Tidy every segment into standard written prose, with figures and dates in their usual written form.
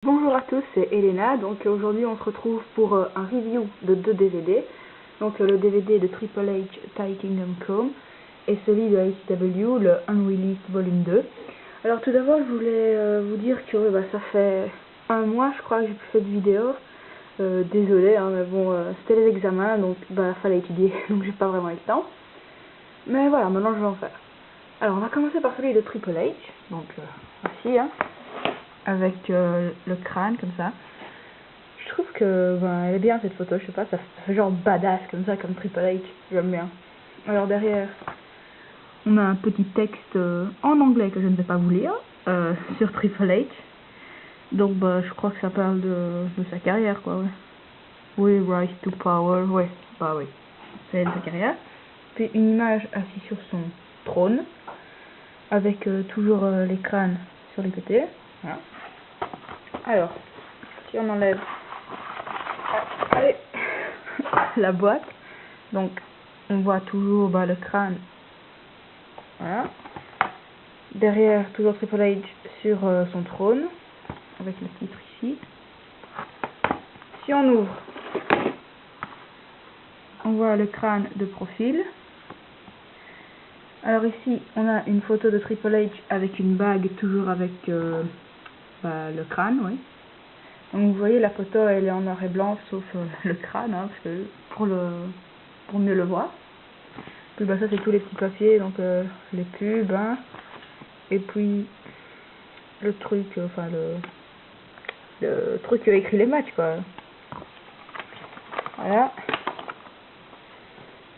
Bonjour à tous, c'est Elena. Donc aujourd'hui on se retrouve pour un review de deux DVD. Donc le DVD de Triple H Thai Kingdom Come et celui de ICW, le Unreleased Volume 2. Alors tout d'abord je voulais vous dire que ça fait un mois je crois que j'ai plus fait de vidéo. Désolé mais bon c'était les examens donc fallait étudier donc j'ai pas vraiment eu le temps. Mais voilà, maintenant je vais en faire. Alors on va commencer par celui de Triple H. Donc voici avec le crâne comme ça. Je trouve que elle est bien cette photo, je sais pas, ça fait genre badass comme ça, comme Triple H, j'aime bien. Alors derrière, on a un petit texte en anglais que je ne vais pas vous lire, sur Triple H. Donc je crois que ça parle de sa carrière quoi, ouais. We rise to power, ouais, oui, c'est de sa carrière. Puis une image assise sur son trône, avec toujours les crânes sur les côtés, voilà. Alors, si on enlève allez, la boîte, donc on voit toujours le crâne, voilà. Derrière, toujours Triple H sur son trône, avec le titre ici. Si on ouvre, on voit le crâne de profil. Alors ici, on a une photo de Triple H avec une bague, toujours avec le crâne, oui. Donc vous voyez, la photo elle est en noir et blanc, sauf le crâne, parce que pour mieux le voir. Puis ça c'est tous les petits papiers, donc les pubs, et puis le truc, le truc qui a écrit les matchs quoi. Voilà.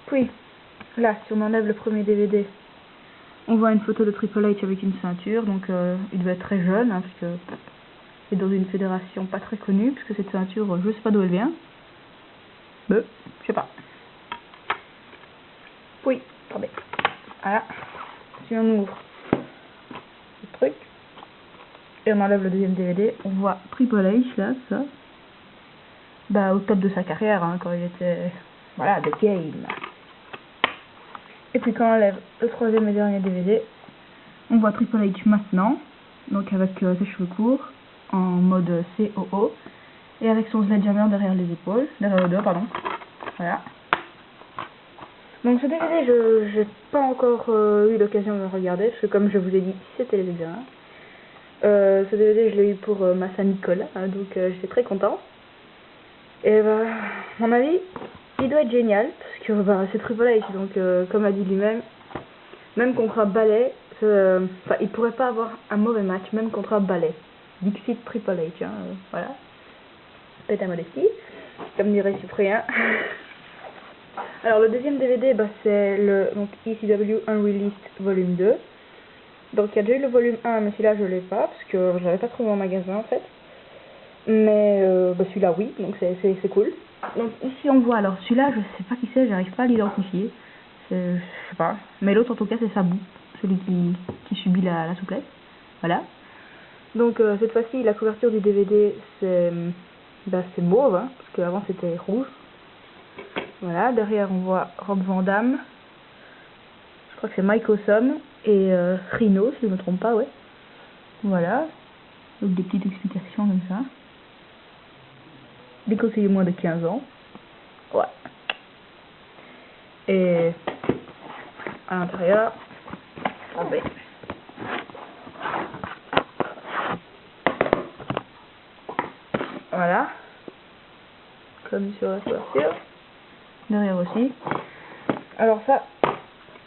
Puis là, si on enlève le premier DVD, on voit une photo de Triple H avec une ceinture, donc il devait être très jeune, parce que c'est dans une fédération pas très connue, parce que cette ceinture, je sais pas d'où elle vient. Je sais pas. Oui, attendez. Voilà. Si on ouvre le truc, et on enlève le deuxième DVD, on voit Triple H là, ça. Au top de sa carrière, quand il était, voilà, The Game. Et puis quand on enlève le troisième et dernier DVD, on voit Triple H maintenant, donc avec ses cheveux courts, en mode COO, et avec son sledgehammer derrière les épaules, derrière le dos, pardon. Voilà. Donc ce DVD, je n'ai pas encore eu l'occasion de le regarder, parce que comme je vous ai dit, c'était les examens. Ce DVD, je l'ai eu pour ma Saint-Nicolas, donc j'étais très content. Et à mon avis, il doit être génial, parce que c'est Triple H, donc comme a dit lui-même, même contre un ballet, il pourrait pas avoir un mauvais match, même contre un ballet. Dixit Triple H, voilà. Pète à modestie, comme dirait Cyprien. Alors le deuxième DVD, c'est le ECW Unreleased Volume 2. Donc il y a déjà eu le volume 1, mais celui-là je l'ai pas, parce que je l'avais pas trouvé en magasin en fait. Mais celui-là oui, donc c'est cool. Donc ici on voit, alors celui-là je sais pas qui c'est, j'arrive pas à l'identifier. Je sais pas, mais l'autre en tout cas c'est Sabu, celui qui subit la souplesse. Voilà. Donc cette fois-ci la couverture du DVD c'est mauve, parce qu'avant c'était rouge. Voilà, derrière on voit Rob Van Dam, je crois que c'est Mike Awesome et Rhino si je ne me trompe pas, ouais. Voilà, donc des petites explications comme ça. Déconseillé moins de 15 ans. Ouais. Et à l'intérieur, attendez. Voilà. Comme sur la couverture. Derrière aussi. Alors ça,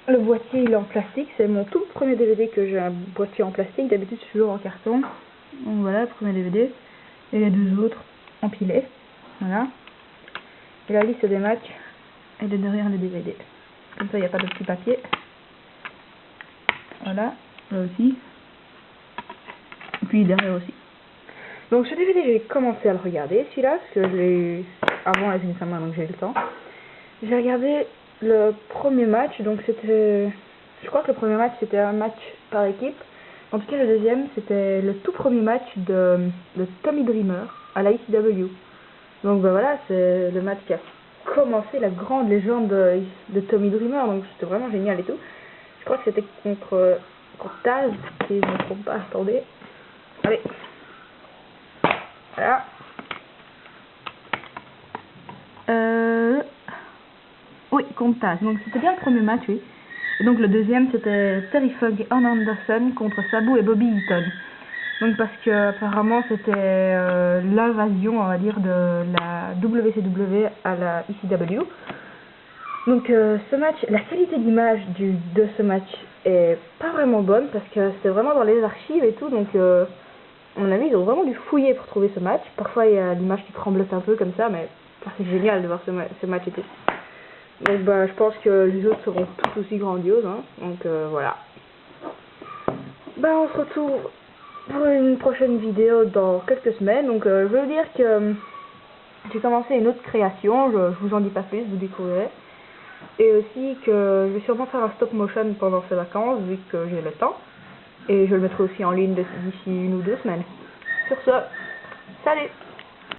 le boîtier il est en plastique. C'est mon tout premier DVD que j'ai un boîtier en plastique. D'habitude je suis toujours en carton. Donc voilà, le premier DVD. Et les deux autres empilés. Voilà. Et la liste des matchs, elle est derrière le DVD. Comme ça, il n'y a pas de petit papier. Voilà, là aussi. Et puis derrière aussi. Donc ce DVD, j'ai commencé à le regarder, celui-là, parce que je l'ai eu avant les examens, donc j'ai eu le temps. J'ai regardé le premier match, donc c'était... Je crois que le premier match, c'était un match par équipe. En tout cas, le deuxième, c'était le tout premier match de Tommy Dreamer à la ICW. Donc voilà, c'est le match qui a commencé la grande légende de Tommy Dreamer, donc c'était vraiment génial et tout. Je crois que c'était contre Taz, si je ne me trompe pas, attendez. Allez. Voilà. Oui, comptage. Donc c'était bien le premier match, oui. Et donc le deuxième c'était Terry Funk et Arn Anderson contre Sabu et Bobby Eaton. Donc parce que apparemment c'était l'invasion, on va dire, de la WCW à la ECW. Donc ce match, la qualité d'image de ce match est pas vraiment bonne parce que c'était vraiment dans les archives et tout, donc à mon avis ils ont vraiment dû fouiller pour trouver ce match. Parfois il y a l'image qui tremblote un peu comme ça, mais c'est génial de voir ce match et tout. Donc bah je pense que les autres seront tout aussi grandioses, hein. Donc voilà. Bah on se retrouve pour une prochaine vidéo dans quelques semaines. Donc je veux dire que j'ai commencé une autre création, je vous en dis pas plus, vous découvrirez. Et aussi que je vais sûrement faire un stop motion pendant ces vacances, vu que j'ai le temps. Et je le mettrai aussi en ligne d'ici 1 ou 2 semaines. Sur ce, salut!